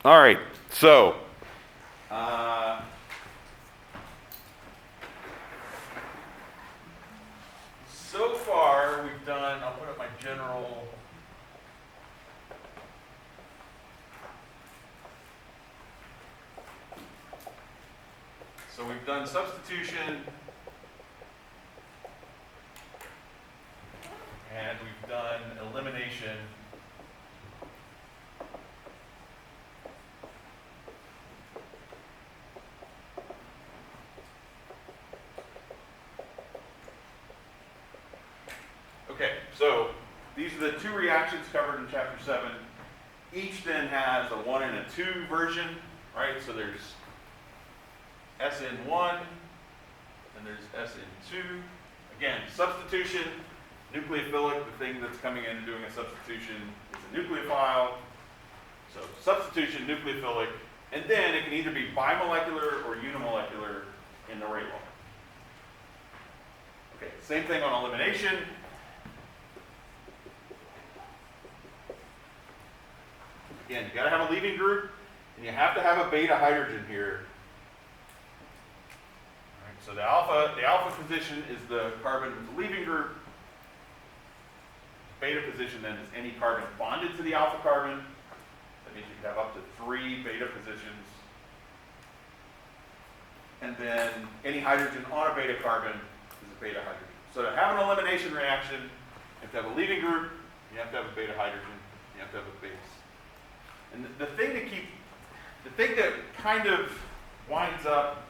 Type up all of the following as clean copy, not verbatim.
All right, uh, so far we've done, I'll put up my general. So we've done substitution, and we've done elimination. Okay, so these are the two reactions covered in chapter 7. Each then has a 1 and a 2 version, right? So there's Sn1 and there's Sn2. Again, substitution, nucleophilic, the thing that's coming in and doing a substitution is a nucleophile. So substitution, nucleophilic, and then it can either be bimolecular or unimolecular in the rate law. Okay, same thing on elimination. Again, you got to have a leaving group, and you have to have a beta hydrogen here. All right, so the alpha position is the carbon with the leaving group. Beta position then is any carbon bonded to the alpha carbon. That means you can have up to 3 beta positions. And then any hydrogen on a beta carbon is a beta hydrogen. So to have an elimination reaction, you have to have a leaving group, you have to have a beta hydrogen, you have to have a base. And the thing that kind of winds up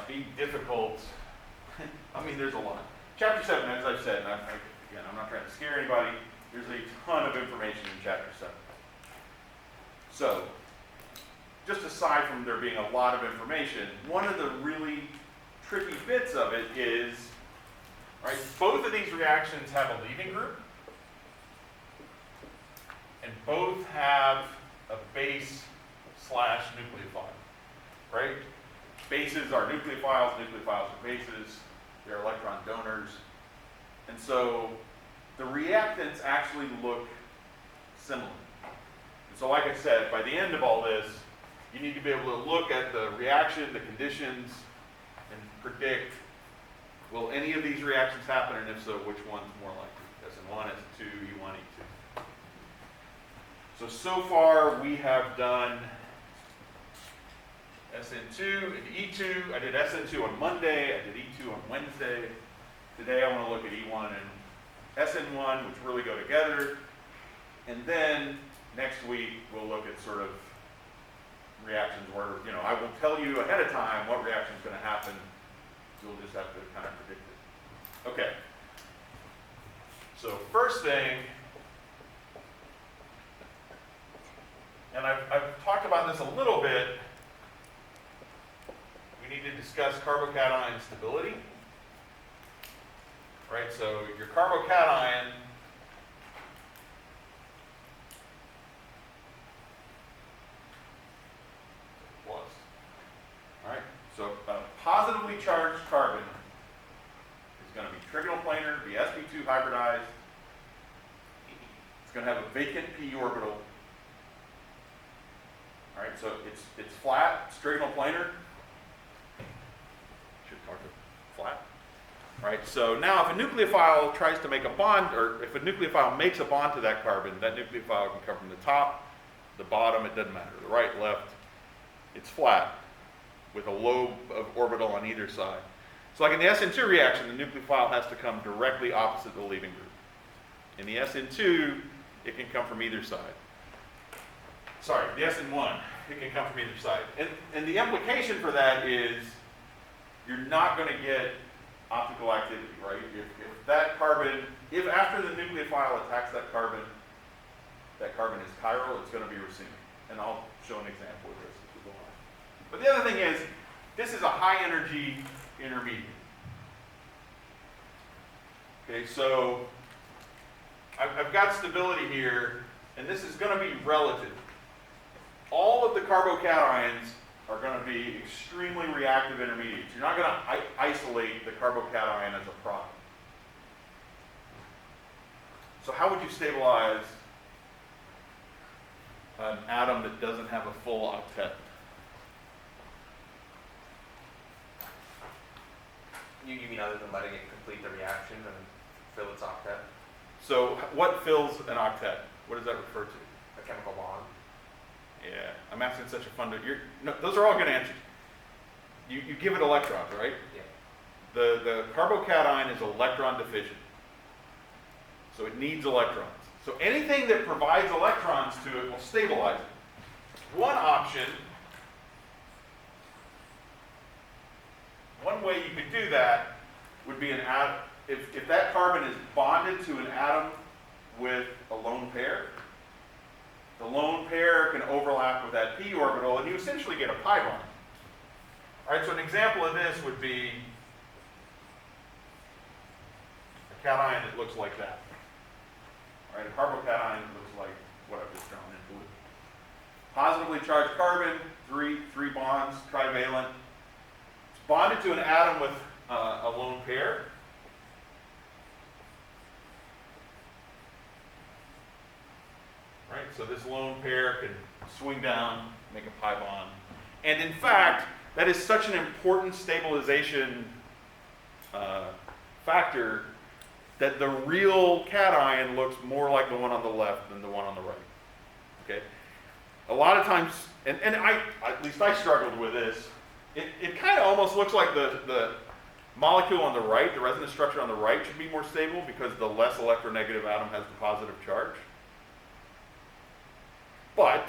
being difficult, I mean, there's a lot. Chapter 7, as I've said, and again, I'm not trying to scare anybody, there's a ton of information in chapter 7. So, just aside from there being a lot of information, one of the really tricky bits of it is, right, both of these reactions have a leaving group, and both have a base / nucleophile, right? Bases are nucleophiles, nucleophiles are bases, they're electron donors. And so the reactants actually look similar. And so like I said, by the end of all this, you need to be able to look at the reaction, the conditions, and predict, will any of these reactions happen, and if so, which one's more likely? Sn1, Sn2, E1, E2. So far we have done Sn2 and E2. I did Sn2 on Monday, I did E2 on Wednesday. Today I want to look at E1 and Sn1, which really go together. And then next week we'll look at sort of reactions where, I will tell you ahead of time what reaction is going to happen. You'll just have to kind of predict it. Okay. So first thing, and I've talked about this a little bit, we need to discuss carbocation stability. Right, so your carbocation plus. All right, so a positively charged carbon is going to be trigonal planar, be sp2 hybridized. It's going to have a vacant p orbital. All right, so it's flat, it's trigonal planar. Should mark it flat. All right, so now if a nucleophile tries to make a bond, or if a nucleophile makes a bond to that carbon, that nucleophile can come from the top, the bottom, it doesn't matter, the right, left. It's flat with a lobe of orbital on either side. So like in the Sn2 reaction, the nucleophile has to come directly opposite the leaving group. In the Sn2, it can come from either side. Sorry, the Sn1, it can come from either side. And the implication for that is you're not going to get optical activity, right? If that carbon, if after the nucleophile attacks that carbon is chiral, it's going to be racemic. And I'll show an example of this as we go on. But the other thing is, this is a high energy intermediate. Okay, so I've got stability here, and this is going to be relative. All of the carbocations are going to be extremely reactive intermediates. You're not going to isolate the carbocation as a product. So how would you stabilize an atom that doesn't have a full octet? You mean other than letting it complete the reaction and fill its octet? So what fills an octet? What does that refer to? A chemical bond? Yeah, I'm asking such a fun. No, those are all good answers. You give it electrons, right? Yeah. The carbocation is electron deficient, so it needs electrons. So anything that provides electrons to it will stabilize it. One option, one way you could do that would be an atom. If that carbon is bonded to an atom with a lone pair, the lone pair can overlap with that p orbital, and you essentially get a pi bond. All right, so an example of this would be a cation that looks like that. All right, a carbocation looks like what I've just drawn in blue. Positively charged carbon, three bonds, trivalent. It's bonded to an atom with a lone pair. Right, so this lone pair can swing down, make a pi bond. And in fact, that is such an important stabilization factor that the real cation looks more like the one on the left than the one on the right. Okay? A lot of times, and at least I struggled with this, it kind of almost looks like the molecule on the right, the resonance structure on the right should be more stable because the less electronegative atom has the positive charge. But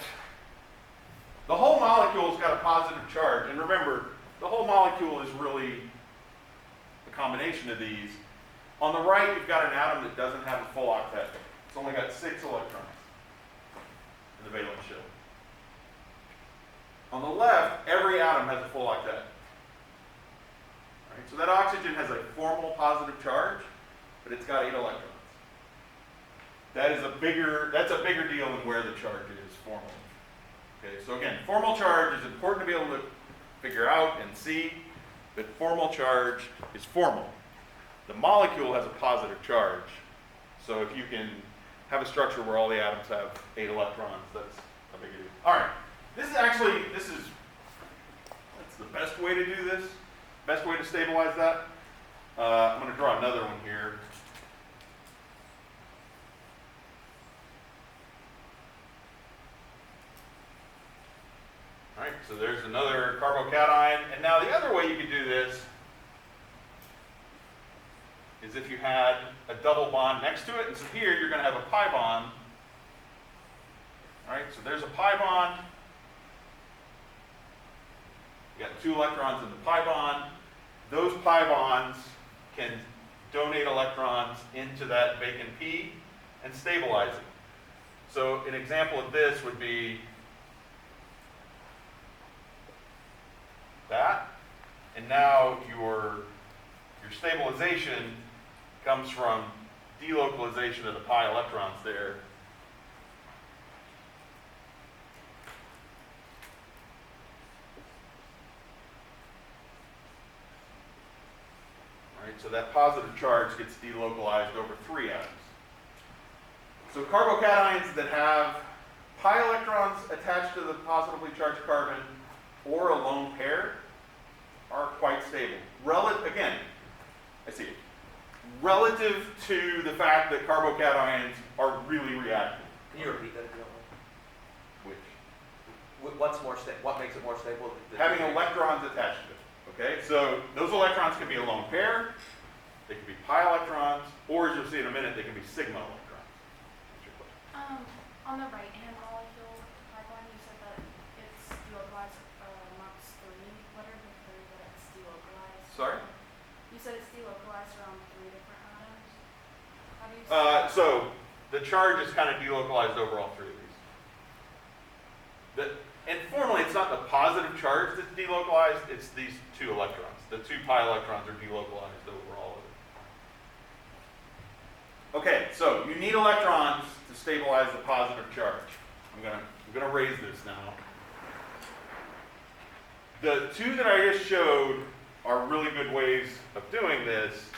the whole molecule's got a positive charge, and remember, the whole molecule is really a combination of these. On the right, you've got an atom that doesn't have a full octet. It's only got 6 electrons in the valence shell. On the left, every atom has a full octet. Right? So that oxygen has a formal positive charge, but it's got 8 electrons. That's a bigger deal than where the charge is formally. Okay, so again, formal charge is important to be able to figure out and see, but formal charge is formal. The molecule has a positive charge, so if you can have a structure where all the atoms have 8 electrons, that's a big deal. All right, that's the best way to do this, best way to stabilize that. I'm going to draw another one here. All right, so there's another carbocation, and now the other way you could do this is if you had a double bond next to it, and so here you're going to have a pi bond. All right, so there's a pi bond. You got 2 electrons in the pi bond. Those pi bonds can donate electrons into that vacant p and stabilize it. So an example of this would be that, and now your stabilization comes from delocalization of the pi electrons there. All right, so that positive charge gets delocalized over 3 atoms. So carbocations that have pi electrons attached to the positively charged carbon or a lone pair are quite stable. Again, I see it. Relative to the fact that carbocations are really reactive. Can you repeat that if you don't mind? Which? What makes it more stable? Having electrons attached to it. Okay, so those electrons can be a lone pair, they can be pi electrons, or as you'll see in a minute, they can be sigma electrons. What's your question? On the right-hand molecule pipeline, you said that it's delocalized amongst 3. What are the 3 that it's delocalized? Sorry? You said it's delocalized around 3 different atoms. How do you So the charge is kind of delocalized over all 3 of these. And formally, it's not the positive charge that's delocalized, it's these 2 electrons. The 2 pi electrons are delocalized over all of it. Okay, so you need electrons to stabilize the positive charge. I'm gonna raise this now. The 2 that I just showed are really good ways of doing this.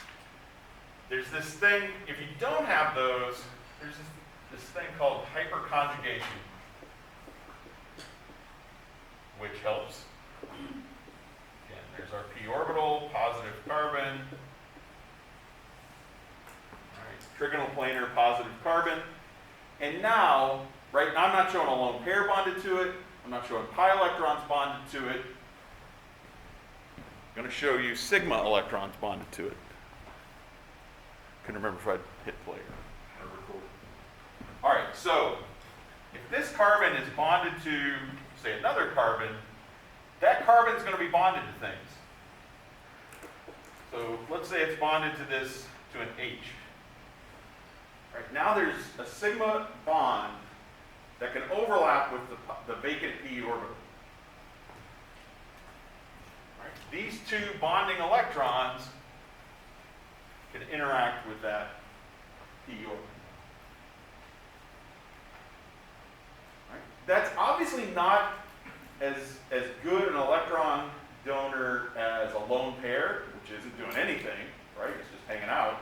There's this thing, if you don't have those, there's this thing called hyperconjugation. which helps. Again, there's our p orbital, positive carbon. All right, trigonal planar, positive carbon. And now, right now I'm not showing a lone pair bonded to it. I'm not showing pi electrons bonded to it. I'm going to show you sigma electrons bonded to it. Couldn't remember if I'd hit play or record. All right, so if this carbon is bonded to, say, another carbon, that carbon is going to be bonded to things. So let's say it's bonded to this, to an H. Right, now there's a sigma bond that can overlap with the vacant p orbital. Right, these two bonding electrons can interact with that p orbital. Right? That's obviously not as good an electron donor as a lone pair, which isn't doing anything, right? It's just hanging out.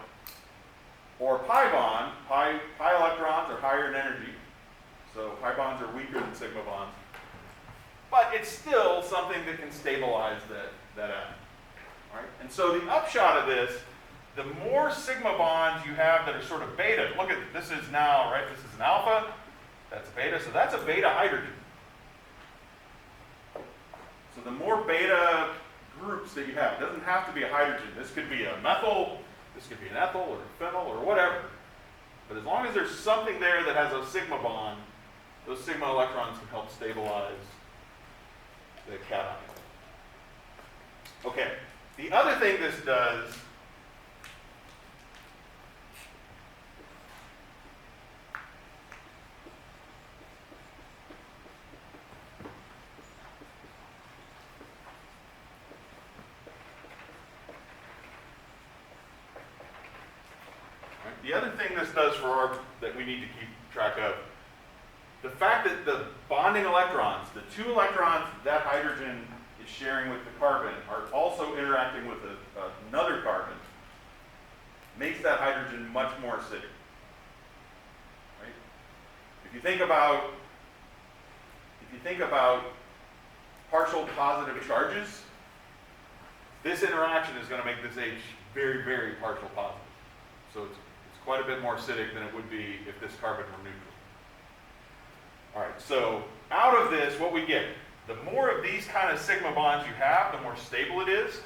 Or pi bond. Pi electrons are higher in energy, so pi bonds are weaker than sigma bonds. But it's still something that can stabilize that atom. Right? And so the upshot of this, the more sigma bonds you have that are sort of beta, look at this is now, right? This is an alpha, that's beta, so that's a beta hydrogen. So the more beta groups that you have, it doesn't have to be a hydrogen. This could be a methyl, this could be an ethyl or a phenyl or whatever. But as long as there's something there that has a sigma bond, those sigma electrons can help stabilize the cation. Okay, the other thing this does that we need to keep track of, the fact that the bonding electrons, the two electrons that hydrogen is sharing with the carbon, are also interacting with another carbon, makes that hydrogen much more acidic. Right? If you think about partial positive charges, this interaction is going to make this H very, very partial positive. So it's quite a bit more acidic than it would be if this carbon were neutral. All right, so out of this, what we get, the more of these kind of sigma bonds you have, the more stable it is.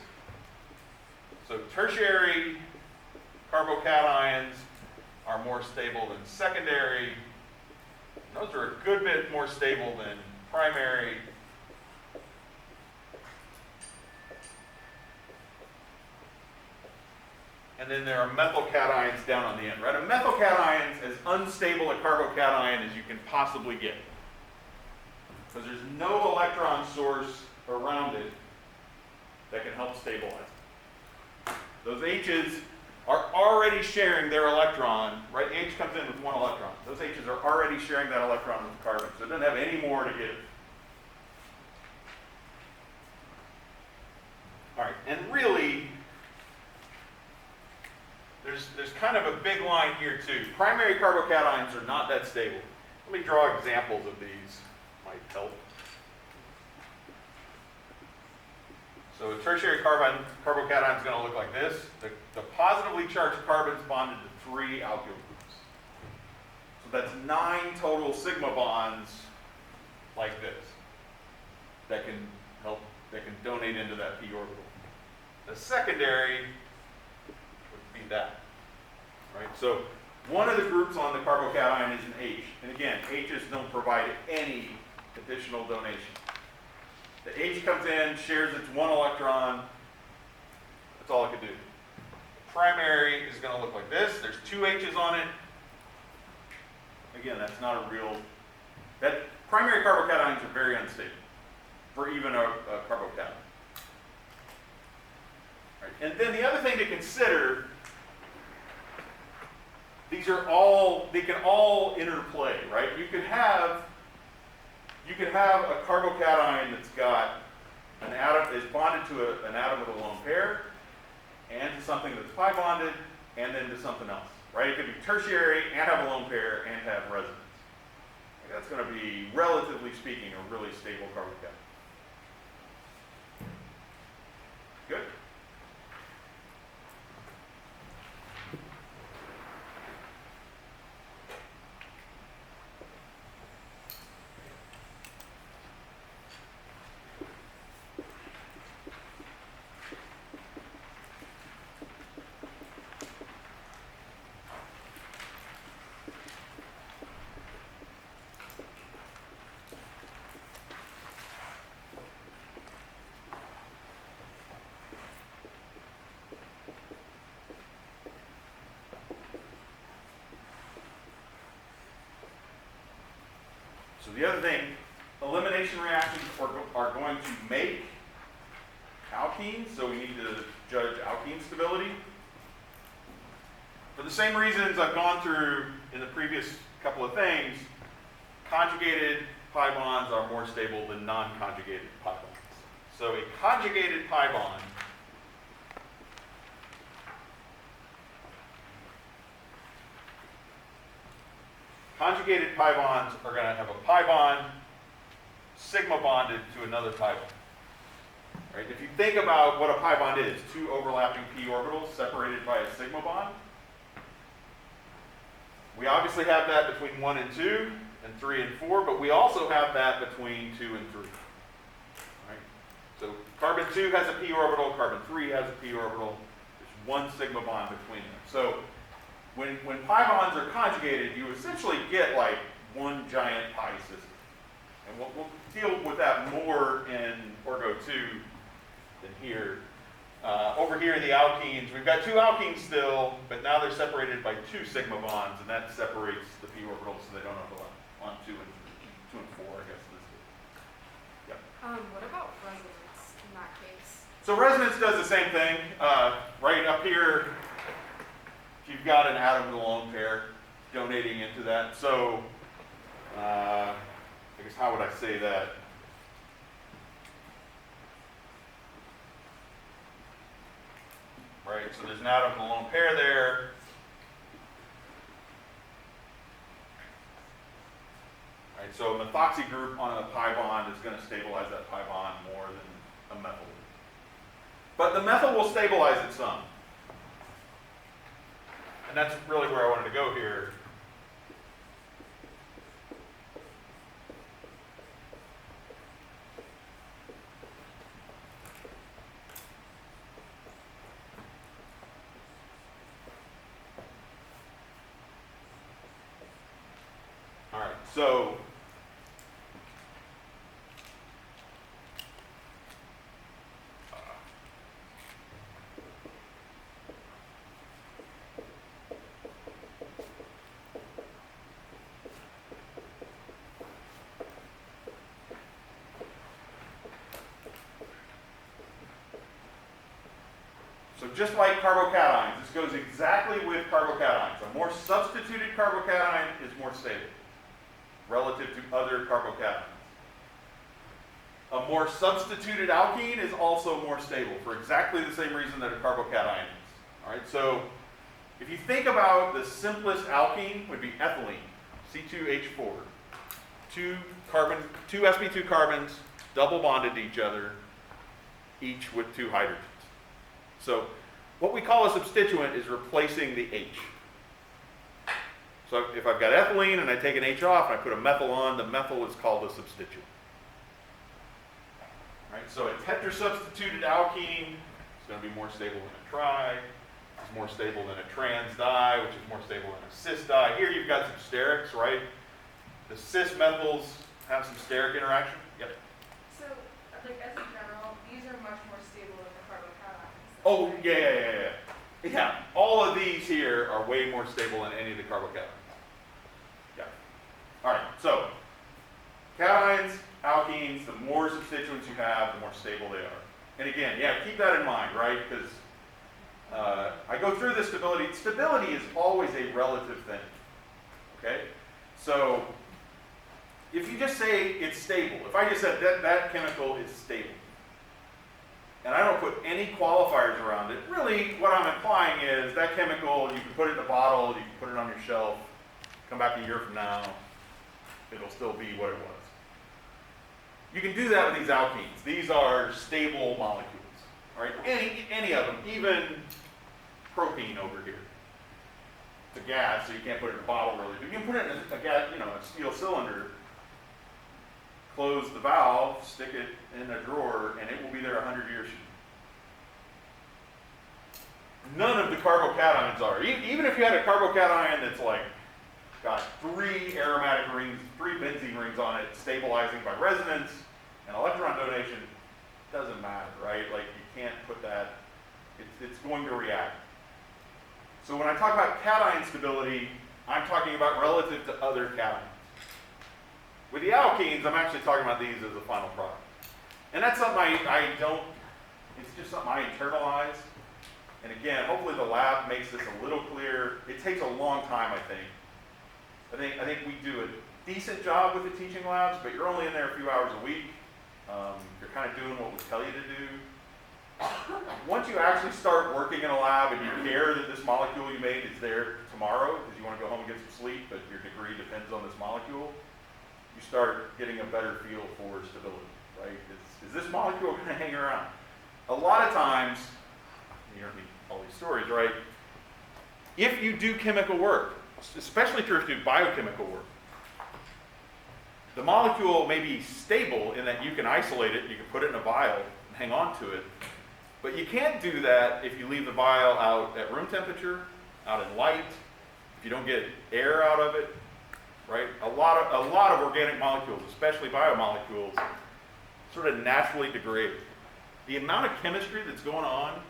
So tertiary carbocations are more stable than secondary. Those are a good bit more stable than primary. And then there are methyl cations down on the end, right? A methyl cation is as unstable a carbocation as you can possibly get. Because there's no electron source around it that can help stabilize it. Those H's are already sharing their electron, right? H comes in with one electron. Those H's are already sharing that electron with the carbon, so it doesn't have any more to give. All right, and really, there's kind of a big line here too. Primary carbocations are not that stable. Let me draw examples of these, might help. So a tertiary carbocation is going to look like this. The positively charged carbons bonded to 3 alkyl groups. So that's 9 total sigma bonds like this that can donate into that p orbital. The secondary would be that. Right? So one of the groups on the carbocation is an H. And again, H's don't provide any additional donation. The H comes in, shares its 1 electron. That's all it can do. Primary is going to look like this. There's 2 H's on it. Again, that's not a real... primary carbocations are very unstable for even a carbocation. Right. And then the other thing to consider, they can all interplay, right? You can have a carbocation that's got an atom is bonded to an atom with a lone pair, and to something that's pi bonded, and then to something else, right? It could be tertiary and have a lone pair and have resonance. That's going to be, relatively speaking, a really stable carbocation. So the other thing, elimination reactions are going to make alkenes, so we need to judge alkene stability. For the same reasons I've gone through in the previous couple of things, conjugated pi bonds are more stable than non-conjugated pi bonds. So a conjugated pi bond are going to have a pi bond sigma bonded to another pi bond. Right? If you think about what a pi bond is, two overlapping p orbitals separated by a sigma bond. We obviously have that between 1 and 2, and 3 and 4, but we also have that between 2 and 3. Right? So carbon 2 has a p orbital, carbon 3 has a p orbital. There's one sigma bond between them. So when pi bonds are conjugated, you essentially get like one giant pi system. And we'll deal with that more in Orgo 2 than here. Over here, the alkenes, we've got two alkenes still, but now they're separated by two sigma bonds, and that separates the p orbitals so they don't overlap on 2 and 4, I guess. Yep. What about resonance in that case? So resonance does the same thing. Right up here, you've got an atom to lone pair donating into that. So I guess how would I say that? Right, so there's an atom and a lone pair there. Right, so a methoxy group on a pi bond is going to stabilize that pi bond more than a methyl. But the methyl will stabilize it some. And that's really where I wanted to go here. All right, so just like carbocations, this goes exactly with carbocations. A more substituted carbocation is more stable relative to other carbocations. A more substituted alkene is also more stable for exactly the same reason that a carbocation is. All right, so if you think about the simplest alkene would be ethylene, C2H4. Two sp2 carbons double bonded to each other, each with two hydrogens. So what we call a substituent is replacing the H. So if I've got ethylene and I take an H off and I put a methyl on, the methyl is called a substituent. Right? So a tetrasubstituted alkene is going to be more stable than a tri. It's more stable than a trans di, which is more stable than a cis di. Here you've got some sterics, right? The cis methyls have some steric interaction. Yep. So, like as a general, these are much more stable than the carbocations. Oh, yeah. Yeah, all of these here are way more stable than any of the carbocations. Yeah. All right, so cations, alkenes, the more substituents you have, the more stable they are. And again, yeah, keep that in mind, right? Because I go through this stability. Stability is always a relative thing, okay? So if you just say it's stable, if I just said that chemical is stable, and I don't put any qualifiers around it, really what I'm implying is that chemical, you can put it in a bottle, you can put it on your shelf, come back a year from now, it'll still be what it was. You can do that with these alkenes. These are stable molecules, all right? Any of them, even propene over here. It's a gas, so you can't put it in a bottle really, but you can put it in a gas, a steel cylinder, close the valve, stick it in a drawer, and it will be there 100 years from now. None of the carbocations are. Even if you had a carbocation that's like got 3 aromatic rings, 3 benzene rings on it, stabilizing by resonance and electron donation, doesn't matter, right? Like you can't put that, it's going to react. So when I talk about cation stability, I'm talking about relative to other cations. With the alkenes, I'm actually talking about these as the final product. And that's something I don't, it's just something I internalize. And again, hopefully the lab makes this a little clear. It takes a long time, I think. I think we do a decent job with the teaching labs, but you're only in there a few hours a week. You're kind of doing what we tell you to do. Once you actually start working in a lab and you care that this molecule you made is there tomorrow because you want to go home and get some sleep, but your degree depends on this molecule, you start getting a better feel for stability, right? Is this molecule going to hang around? A lot of times, you heard me all these stories, right? If you do chemical work, especially true if you do biochemical work, the molecule may be stable in that you can isolate it, you can put it in a vial and hang on to it. But you can't do that if you leave the vial out at room temperature, out in light, if you don't get air out of it, right? A lot of organic molecules, especially biomolecules, sort of naturally degrade. The amount of chemistry that's going on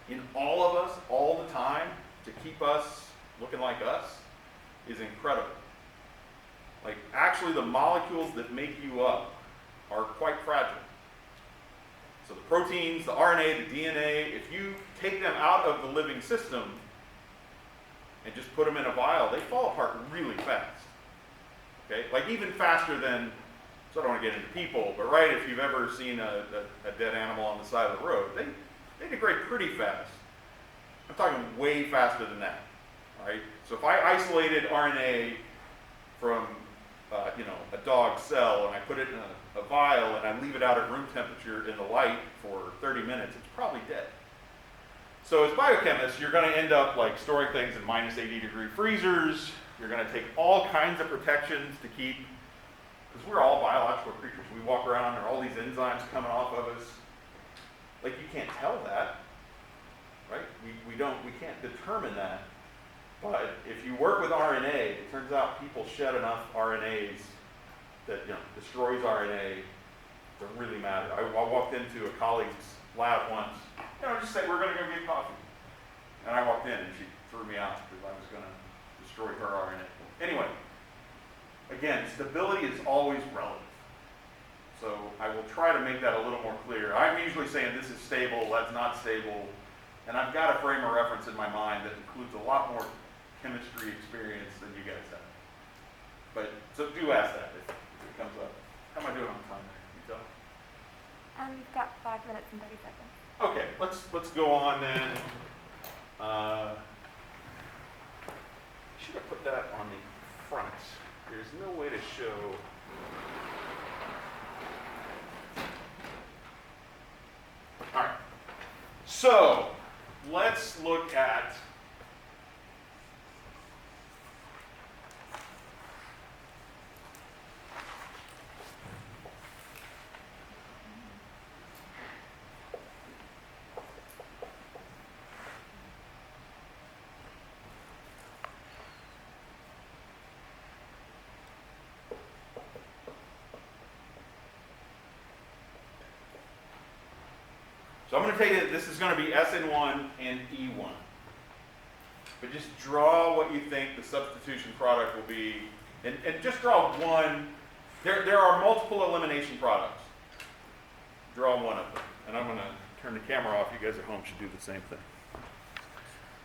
in all of us all the time to keep us looking like us is incredible. Like, actually the molecules that make you up are quite fragile. So the proteins, the RNA, the DNA, if you take them out of the living system and just put them in a vial, they fall apart really fast. Okay? Like even faster than, so I don't want to get into people, but right, if you've ever seen a dead animal on the side of the road, they degrade pretty fast. I'm talking way faster than that, right? So if I isolated RNA from a dog cell and I put it in a vial and I leave it out at room temperature in the light for 30 minutes, it's probably dead. So as biochemists, you're going to end up like storing things in minus 80 degree freezers. You're going to take all kinds of protections to keep, because we're all biological creatures. We walk around, there are all these enzymes coming off of us. Like you can't tell that, right? We can't determine that. But if you work with RNA, it turns out people shed enough RNAs that destroys RNA to really matter. I walked into a colleague's lab once, just said we're going to go get coffee. And I walked in and she threw me out because I was going to destroy her RNA. Anyway, again, stability is always relative. So I will try to make that a little more clear. I'm usually saying this is stable, that's not stable. And I've got a frame of reference in my mind that includes a lot more chemistry experience than you guys have. But, so do ask that if it comes up. How am I doing on time there? You tell? You've got 5 minutes and 30 seconds. Okay, let's go on then. Should have put that on the front. There's no way to show. All right. So let's look at So I'm going to take it, this is going to be Sn1 and E1. But just draw what you think the substitution product will be, and just draw one. There are multiple elimination products. Draw one of them. And I'm going to turn the camera off. You guys at home should do the same thing.